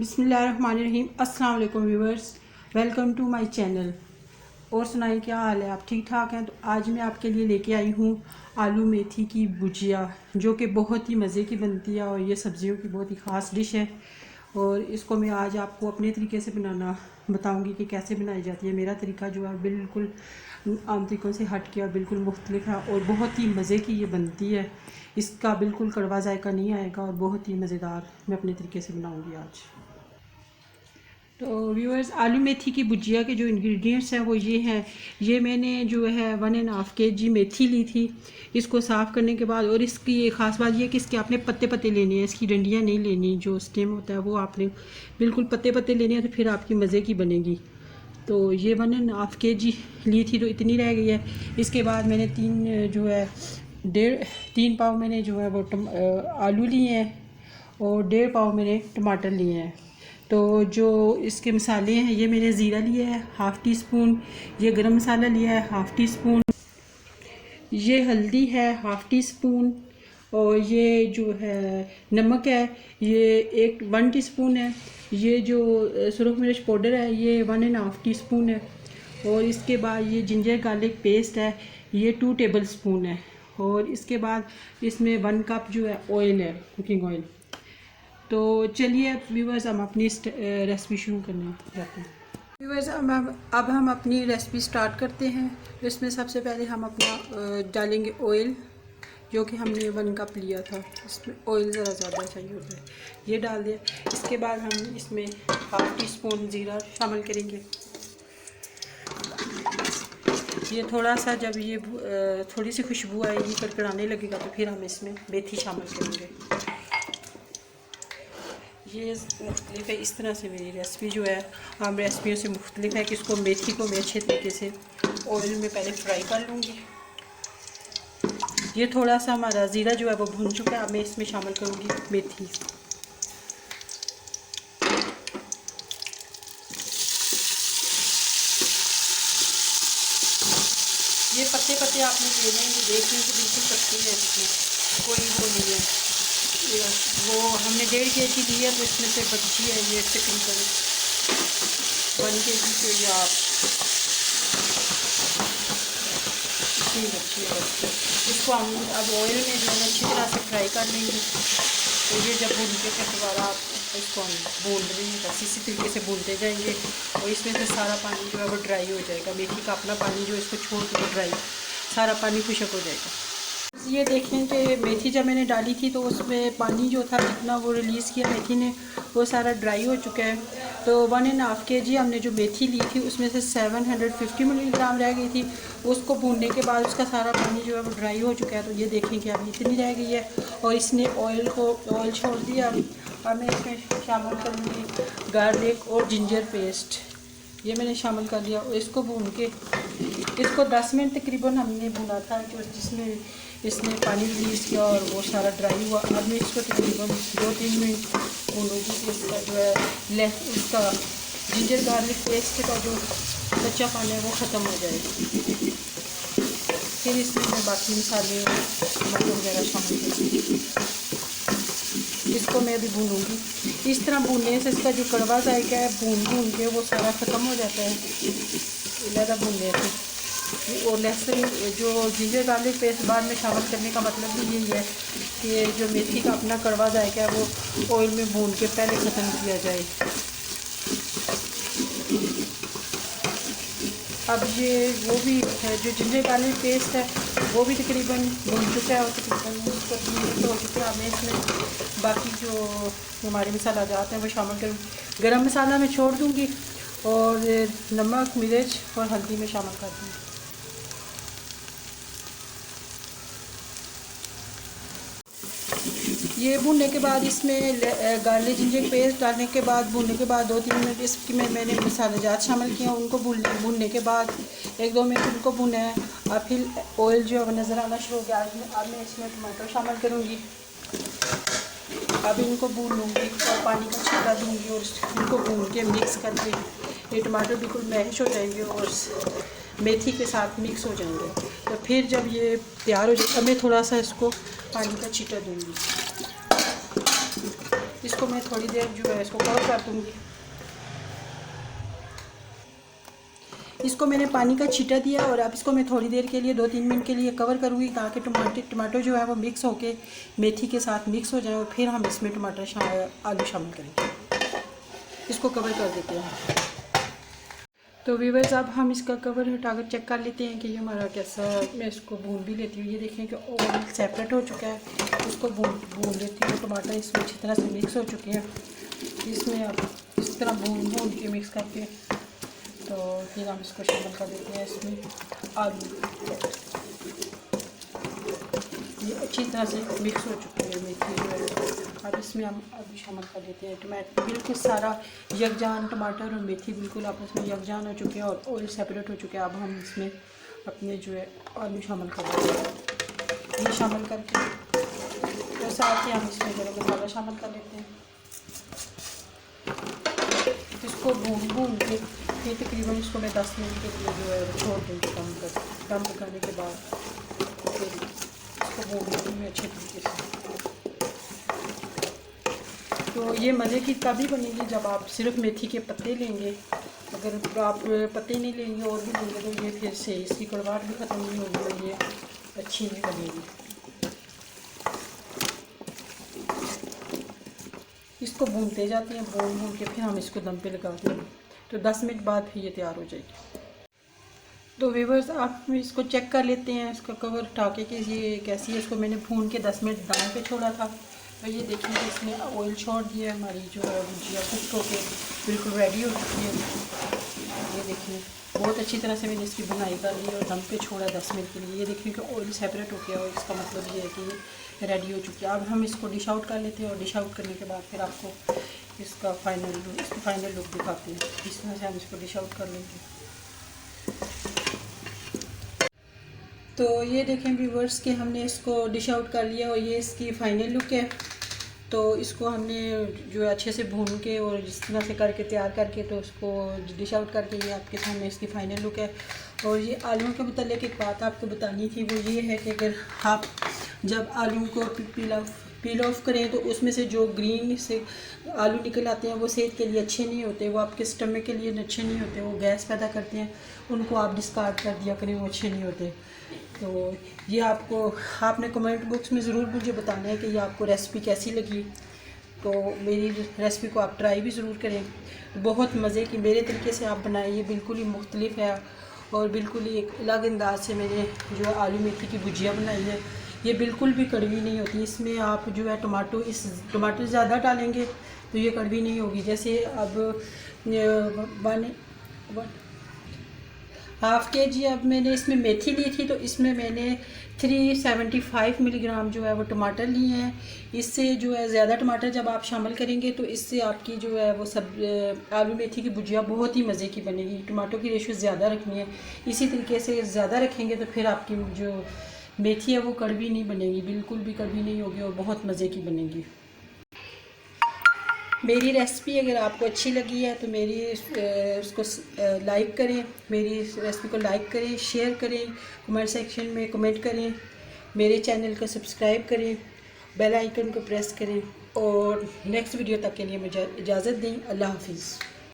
बिस्मिल्लाहिर्रहमानिर्रहीम। अस्सलाम वालेकुम viewers, welcome to my channel. और सुनाइए, क्या हाल है? आप ठीक ठाक हैं? तो आज मैं आपके लिए लेके आई हूँ आलू मेथी की भुजिया, जो कि बहुत ही मज़े की बनती है और ये सब्ज़ियों की बहुत ही ख़ास डिश है। और इसको मैं आज आपको अपने तरीके से बनाना बताऊंगी कि कैसे बनाई जाती है। मेरा तरीका जो है बिल्कुल आम तरीक़ों से हट के और बिल्कुल मुख्तलिफ है और बहुत ही मज़े की ये बनती है। इसका बिल्कुल कड़वा जायका नहीं आएगा और बहुत ही मज़ेदार मैं अपने तरीके से बनाऊंगी आज। तो व्यूअर्स, आलू मेथी की भुजिया के जो इंग्रेडिएंट्स हैं वो ये हैं। ये मैंने जो है 1.5 kg मेथी ली थी। इसको साफ़ करने के बाद, और इसकी एक ख़ास बात ये है कि इसके आपने पत्ते पत्ते लेने हैं, इसकी डंडियाँ नहीं लेनी। जो स्टेम होता है वो आपने बिल्कुल पत्ते पत्ते लेने हैं, तो फिर आपकी मज़े की बनेगी। तो ये 1.5 kg ली थी तो इतनी रह गई है। इसके बाद मैंने तीन पाव मैंने जो है वो आलू लिए हैं और 1.5 पाव मैंने टमाटर लिए हैं। तो जो इसके मसाले हैं, ये मैंने ज़ीरा लिया है 1/2 टी स्पून, ये गरम मसाला लिया है 1/2 टी स्पून, ये हल्दी है 1/2 टी स्पून, और ये जो है नमक है ये 1 टीस्पून है। ये जो सुरख मिर्च पाउडर है ये 1.5 टीस्पून है। और इसके बाद ये जिंजर गार्लिक पेस्ट है, ये 2 टेबल स्पून है। और इसके बाद इसमें 1 कप जो है ऑयल है, कुकिंग ऑयल। तो चलिए व्यूवर्स, हम अपनी रेसिपी शुरू करने जाते हैं। व्यूवर्स, अब हम अपनी रेसिपी स्टार्ट करते हैं। तो इसमें सबसे पहले हम अपना डालेंगे ऑयल, जो कि हमने 1 कप लिया था। इसमें ऑयल ज़रा ज़्यादा चाहिए होता है, ये डाल दिया। इसके बाद हम इसमें 1/2 टीस्पून ज़ीरा शामिल करेंगे। ये थोड़ा सा जब ये थोड़ी सी खुशबू आएगी, कड़कड़ाने लगेगा, तो फिर हम इसमें मेथी शामिल करेंगे। ये मुख्तलिफ है, इस तरह से मेरी रेसिपी जो है आम रेसिपियों से मुख्तलिफ है कि इसको मेथी को मैं अच्छे तरीके से ऑयल में पहले फ्राई कर लूँगी। ये थोड़ा सा हमारा ज़ीरा जो है वो भून चुका है। अब मैं इसमें शामिल करूँगी मेथी। ये पत्ते पत्ते आपने ले लेंगे, देख लें कि बिल्कुल पत्ते हैं, इसमें कोई वो नहीं है। वो हमने 1.5 kg ली है, तो इसमें से बची है ये तकरीबन 1 kg के, या इतनी बची है। इसको हम अब ऑयल में जो है अच्छी तरह से फ्राई कर लेंगे। तो ये जब भून के फिर दोबारा इसको हम भून रहे हैं, बस इसी तरीके से भूनते जाएंगे और इसमें से सारा पानी जो है वो ड्राई हो जाएगा। मेथी का अपना पानी जो इसको छोड़ के ड्राई, सारा पानी खुशक हो जाएगा। ये देखें कि मेथी जब मैंने डाली थी तो उसमें पानी जो था जितना वो रिलीज़ किया मेथी ने, वो सारा ड्राई हो चुका है। तो 1.5 kg हमने जो मेथी ली थी उसमें से 750 मिलीग्राम रह गई थी। उसको भूनने के बाद उसका सारा पानी जो है वो ड्राई हो चुका है। तो ये देखें कि अभी इतनी रह गई है और इसने ऑयल छोड़ दिया। अब मैं इसमें शामिल करूँगी गार्लिक और जिंजर पेस्ट, ये मैंने शामिल कर लिया। और इसको भून के इसको 10 मिनट तकरीबन हमने भुना था, जो जिसमें इसने पानी रिलीज़ किया और वो सारा ड्राई हुआ। अब मैं इसको तकरीबन 2-3 मिनट भूनूँगी कि इसका जो है उसका जिंजर गार्लिक पेस्ट का जो कच्चा पानी है वो ख़त्म हो जाए। फिर इसमें मैं बाकी मसाले नमक वगैरह शामिल करूँगी। इसको मैं भी भूनूँगी। इस तरह भूनने से इसका जो कड़वा जायका है भून के वो सारा ख़त्म हो जाता है ज़्यादा भूनने से। और लहसुन जो जिंजर गार्लिक पेस्ट बाद में शामिल करने का मतलब भी यही है कि जो मेथी का अपना कड़वा जायका है वो ऑयल में भून के पहले ख़त्म किया जाए। अब ये वो भी है, जो जिंजर गार्लिक पेस्ट है वो भी तकरीबन भून चुका है और तकरीबन उसको 3 मिनट हो चुके हैं। अब मैं इसमें बाकी जो हमारे मसाला जाते हैं वो शामिल करूँगी। गरम मसाला मैं छोड़ दूँगी और नमक, मिर्च और हल्दी में शामिल कर दूँगी। ये भूनने के बाद इसमें गार्लिक जिंजर पेस्ट डालने के बाद भूनने के बाद 2-3 मिनट इसकी मैंने मसाले जात शामिल किए हैं। उनको भूनने के बाद 1-2 मिनट उनको भुना है। और फिर ऑयल जो है नज़र आना शुरू हो गया। अब मैं इसमें टमाटर शामिल करूँगी। अब इनको भून लूँगी और पानी का छिड़का दूँगी और इनको भून के मिक्स करके ये टमाटर बिल्कुल मैश हो जाएंगे और मेथी के साथ मिक्स हो जाएंगे। तो फिर जब ये तैयार हो जाए, मैं थोड़ा सा इसको पानी का छींटा दूँगी। इसको मैं थोड़ी देर जो है इसको कवर कर दूँगी। इसको मैंने पानी का छींटा दिया और अब इसको मैं थोड़ी देर के लिए 2-3 मिनट के लिए कवर करूँगी ताकि टमाटर जो है वो मिक्स होके मेथी के साथ मिक्स हो जाए और फिर हम इसमें आलू शामिल करेंगे। इसको कवर कर देते हैं। तो व्यूअर्स अब हम इसका कवर हटाकर चेक कर लेते हैं कि ये हमारा कैसा। मैं इसको भून भी लेती हूँ। ये देखें कि ऑयल सेपरेट हो चुका है। इसको भून लेती हूँ। टमाटर इसमें अच्छी तरह से मिक्स हो चुके हैं। इसमें अब इस तरह भून के मिक्स करके तो फिर हम इसको शामिल कर देते हैं इसमें आलू। ये अच्छी तरह से मिक्स हो चुकी है मेथी जो है। अब इसमें हम आलू शामिल कर देते हैं। टमाटर बिल्कुल सारा यकजान, टमाटर और मेथी बिल्कुल आपस में यकजान हो चुके हैं और ऑयल सेपरेट हो चुके हैं। अब हम इसमें अपने जो है आलू शामिल कर देते हैं। ये शामिल करके तो साथ ही हम इसमें गरम मसाला शामिल कर लेते हैं। इसको भून के फिर तकरीबन इसको मैं 10 मिनट के लिए जो है छोड़ दूँगी दम पकाने के बाद। फिर इसको भून लूँगी अच्छे तरीके से। तो ये मज़े की तभी बनेगी जब आप सिर्फ मेथी के पत्ते लेंगे। अगर आप पत्ते नहीं लेंगे और भी लेंगे तो ये फिर से इसकी कड़वाहट भी ख़त्म नहीं होगी और ये अच्छी नहीं बनेगी। इसको भूनते जाते हैं, भून के फिर हम इसको दम पे लगाते हैं। तो 10 मिनट बाद फिर ये तैयार हो जाएगी। तो व्यूअर्स आप इसको चेक कर लेते हैं इसका कवर हटा के कि ये कैसी है। इसको मैंने भून के 10 मिनट दम पे छोड़ा था। तो ये देखिए कि इसने ऑयल छोड़ दिया। हमारी जो है भुजिया कुक होके बिल्कुल रेडी हो चुकी है। ये देखिए बहुत अच्छी तरह से मैंने इसकी बुनाई कर ली और दम पे छोड़ा 10 मिनट के लिए। ये देखिए कि ऑयल सेपरेट हो गया और इसका मतलब ये है कि ये रेडी हो चुकी है। अब हम इसको डिश आउट कर लेते हैं और डिश आउट करने के बाद फिर आपको इसका फाइनल लुक दिखाते हैं। इस तरह से हम इसको डिश आउट कर लेंगे। तो ये देखें व्यूअर्स कि हमने इसको डिश आउट कर लिया और ये इसकी फ़ाइनल लुक है। तो इसको हमने जो है अच्छे से भून के और जिस तरह से करके तैयार करके तो उसको डिश आउट करके ये आपके सामने इसकी फ़ाइनल लुक है। और ये आलूओं के मुताल्लिक़ एक बात आपको बतानी थी, वो ये है कि अगर आप जब आलू को पील ऑफ करें तो उसमें से जो ग्रीन से आलू निकल आते हैं वो सेहत के लिए अच्छे नहीं होते, वो आपके स्टमक के लिए अच्छे नहीं होते, वो गैस पैदा करते हैं। उनको आप डिस्कार्ड कर दिया करें, वो अच्छे नहीं होते। तो ये आपने कमेंट बॉक्स में ज़रूर मुझे बताना है कि ये आपको रेसिपी कैसी लगी। तो मेरी रेसिपी को आप ट्राई भी ज़रूर करें। बहुत मज़े की मेरे तरीके से आप बनाएं। ये बिल्कुल ही मुख्तलिफ है और बिल्कुल ही एक अलग अंदाज से मैंने जो है आलू मेथी की भुजिया बनाई है। ये बिल्कुल भी कड़वी नहीं होती। इसमें आप जो है टमाटर ज़्यादा डालेंगे तो ये कड़वी नहीं होगी। जैसे अब 1/2 kg अब मैंने इसमें मेथी ली थी तो इसमें मैंने 375 मिलीग्राम जो है वो टमाटर लिए हैं। इससे जो है ज़्यादा टमाटर जब आप शामिल करेंगे तो इससे आपकी जो है वो आलू मेथी की भुजिया बहुत ही मज़े की बनेगी। टमाटों की रेशो ज़्यादा रखनी है। इसी तरीके से ज़्यादा रखेंगे तो फिर आपकी जो मेथी है वो कड़वी नहीं बनेगी, बिल्कुल भी कड़वी नहीं होगी और बहुत मज़े की बनेगी। मेरी रेसिपी अगर आपको अच्छी लगी है तो उसको लाइक करें, मेरी रेसिपी को लाइक करें, शेयर करें, कमेंट सेक्शन में कमेंट करें, मेरे चैनल को सब्सक्राइब करें, बेल आइकन को प्रेस करें और नेक्स्ट वीडियो तक के लिए मुझे इजाज़त दें। अल्लाह हाफिज़।